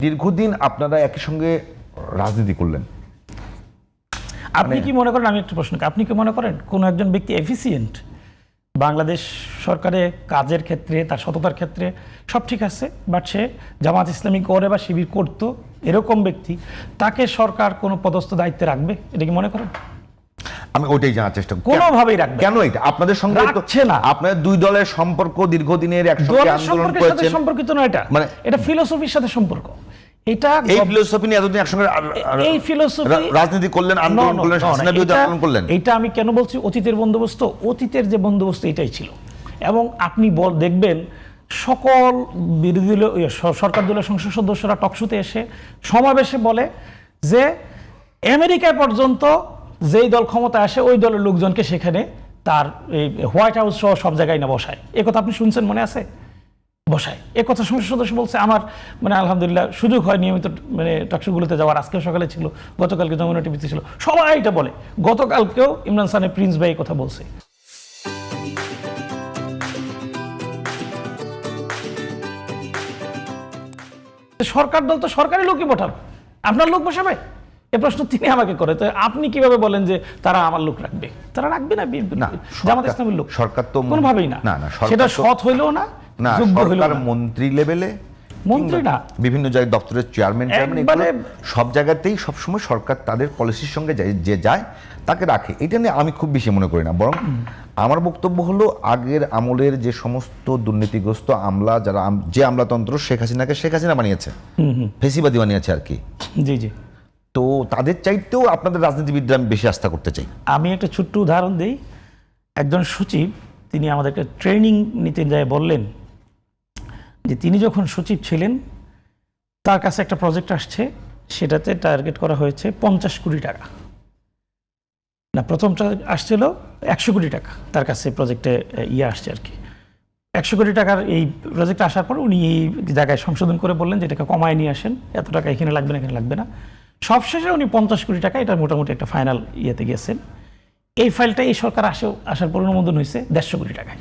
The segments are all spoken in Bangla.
দীর্ঘদিন আপনারা একই সঙ্গে রাজনীতি করলেন, আপনি কি মনে করেন, আমি একটা প্রশ্ন, আপনি কি মনে করেন কোন একজন ব্যক্তি এফিসিয়েন্ট বাংলাদেশ সরকারে কাজের ক্ষেত্রে, তার সততার ক্ষেত্রে সব ঠিক আছে, বাট সে জামাত ইসলামী করে বা শিবির করতো এরকম ব্যক্তি, তাকে সরকার কোনো পদস্থ দায়িত্বে রাখবে? এটা কি মনে করেন? আমি ওইটাই জানার চেষ্টা করি, কোনোভাবেই রাখবে কেন এটা আপনাদের সঙ্গে রাখছে না? আপনাদের দুই দলের সম্পর্ক দীর্ঘদিনের একসঙ্গে আন্দোলন করেছেন, সম্পর্কিত না, এটা মানে এটা ফিলোসফির সাথে সম্পর্ক। এটা এই ফিলোসফি নিয়ে এতদিন একসঙ্গে এই ফিলোসফি রাজনীতি করলেন, আন্দোলন করলেন, শাসনের বিরুদ্ধে আন্দোলন করলেন। এটা আমি কেন বলছি অতীতের বন্দোবস্ত, অতীতের যে বন্দোবস্ত এটাই ছিল। এবং আপনি দেখবেন সকল বিরোধী দলীয় সরকার দলের সংসদ সদস্যরা টকশোতে এসে সমাবেশে বলে যে আমেরিকা পর্যন্ত যেই দল ক্ষমতা আসে ওই দলের লোকজনকে সেখানে তার এই হোয়াইট হাউস সহ সব জায়গায় না বসায়। এ কথা আপনি শুনছেন, মনে আছে? বসায়। এ কথা সংসদ সদস্য বলছে। আমার মানে আলহামদুলিল্লাহ সুযোগ হয় নিয়মিত মানে টকশোগুলোতে যাওয়ার। আজকেও সকালে ছিল, গতকালকে যমুনা টিভিতে ছিল, সবাই এটা বলে। গতকালকেও ইমরান সানের প্রিন্স ভাই কথা বলছে। সরকার দল তো সরকারি লোকই পাঠাবে, আপনার লোক বসাবে? এ প্রশ্ন তিনি আমাকে করে। তো আপনি কিভাবে বলেন যে তারা আমার লোক রাখবে? তারা রাখবে না। জামাত ইসলামের লোক সরকার তো কোনোভাবেই না। সেটা সৎ হইলেও না, সরকার মন্ত্রী লেভেলে, মন্ত্রী না, বিভিন্ন জায়গায় দপ্তরের চেয়ারম্যান সব জায়গাতেই সবসময় সরকার তাদের পলিসির সঙ্গে যে যায় তাকে রাখে। এটা নিয়ে আমি খুব বেশি মনে করি না। বরং আমার বক্তব্য হলো আগের আমলের যে সমস্ত দুর্নীতিগ্রস্ত আমলা, যারা যে আমলাতন্ত্র শেখ হাসিনা বানিয়েছে, ফেসিবাদী বানিয়েছে আর কি। জি জি। তো তাদের চাইতেও আপনাদের রাজনীতিবিদরা আমি বেশি আস্থা করতে চাই। আমি একটা ছোট্ট উদাহরণ দিই। একজন সচিব, তিনি আমাদেরকে ট্রেনিং নিতে যায়, বললেন যে তিনি যখন সচিব ছিলেন তার কাছে একটা প্রজেক্ট আসছে, সেটাতে টার্গেট করা হয়েছে 50 কোটি টাকা। না, প্রথমটা আসছিল 100 কোটি টাকা, তার কাছে প্রজেক্টে আসছে আর কি। 100 কোটি টাকার এই প্রজেক্ট আসার পর উনি এই জায়গায় সংশোধন করে বললেন যে এটাকে কমায় নিয়ে আসেন, এত টাকা এখানে লাগবে না, এখানে লাগবে না। সবশেষে উনি 50 কোটি টাকা, এটা মোটামুটি একটা ফাইনাল ইয়েতে গেছেন। এই ফাইলটা এই সরকার আসার পর অনুমোদন হয়েছে 150 কোটি টাকায়।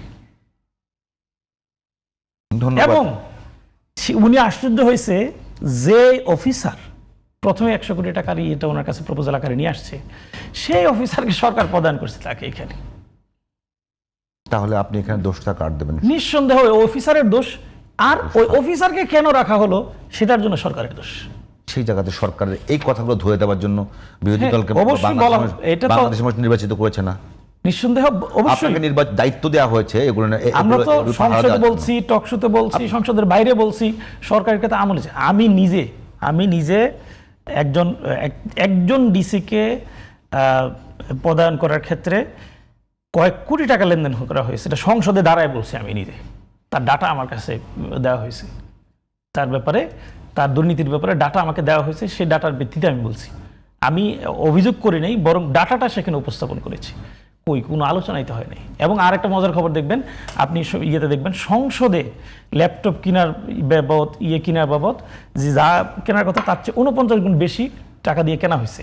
এবং উনি আশ্চর্য হয়েছে যে অফিসার প্রথমে 100 কোটি টাকার এটা ওনার কাছে প্রপোজাল আকারে নিয়ে আসছে, সেই অফিসারকে সরকার প্রদান করছে তাকে এখানে। তাহলে আপনি এখানে দোষটা কার দেবেন? নিঃসন্দেহ ওই অফিসারের দোষ। আর ওই অফিসারকে কেন রাখা হলো সেটার জন্য সরকারের দোষ। সেই জায়গাতে সরকারের এই কথাগুলো ধরে দেওয়ার জন্য বিরোধী দলকে বাংলাদেশ নির্বাচিত করেছে না? নিঃসন্দেহ অবশ্যই দায়িত্ব দেওয়া হয়েছে। এগুলো আমরা তো সংসদে বলছি, টকশোতে বলছি, সংসদের বাইরে বলছি, সরকারের কাছে আমল আছে। আমি নিজে একজন ডিসিকে প্রদান করার ক্ষেত্রে কয়েক কোটি টাকা লেনদেন করা হয়েছে, এটা সংসদে দাঁড়ায় বলছি আমি নিজে। তার ডাটা আমার কাছে দেওয়া হয়েছে, তার ব্যাপারে, তার দুর্নীতির ব্যাপারে ডাটা আমাকে দেওয়া হয়েছে। সেই ডাটার ভিত্তিতে আমি বলছি, আমি অভিযোগ করি নাই, বরং ডাটাটা সেখানে উপস্থাপন করেছি। কোনো আলোচনাই তো হয় নাই। এবং আর একটা মজার খবর দেখবেন আপনি, ইয়েতে দেখবেন সংসদে ল্যাপটপ কেনার বাবদ, কেনার বাবদ যে যা কেনার কথা তার চেয়ে 49 গুণ বেশি টাকা দিয়ে কেনা হয়েছে।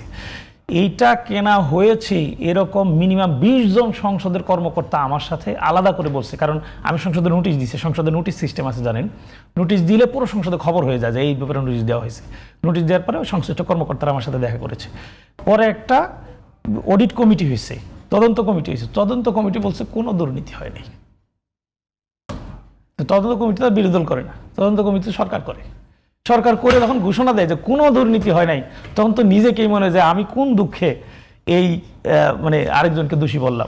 এইটা কেনা হয়েছে এরকম মিনিমাম 20 জন সংসদের কর্মকর্তা আমার সাথে আলাদা করে বলছে। কারণ আমি সংসদে নোটিশ দিচ্ছি, সংসদে নোটিশ সিস্টেম আছে জানেন। নোটিশ দিলে পুরো সংসদে খবর হয়ে যায় যে এই ব্যাপারে নোটিশ দেওয়া হয়েছে। নোটিশ দেওয়ার পরে সংশ্লিষ্ট কর্মকর্তারা আমার সাথে দেখা করেছে। পরে একটা অডিট কমিটি হয়েছে, তদন্ত কমিটি হয়েছে। তদন্ত কমিটি বলছে কোনো দুর্নীতি হয়নি। তদন্ত কমিটি তো বিরোধী দল করে না, তদন্ত কমিটি সরকার করে। সরকার করে যখন ঘোষণা দেয় যে কোনো দুর্নীতি হয় নাই, তখন তো নিজেকেই মনে হয় যে আমি কোন দুঃখে এই মানে আরেকজনকে দোষী বললাম।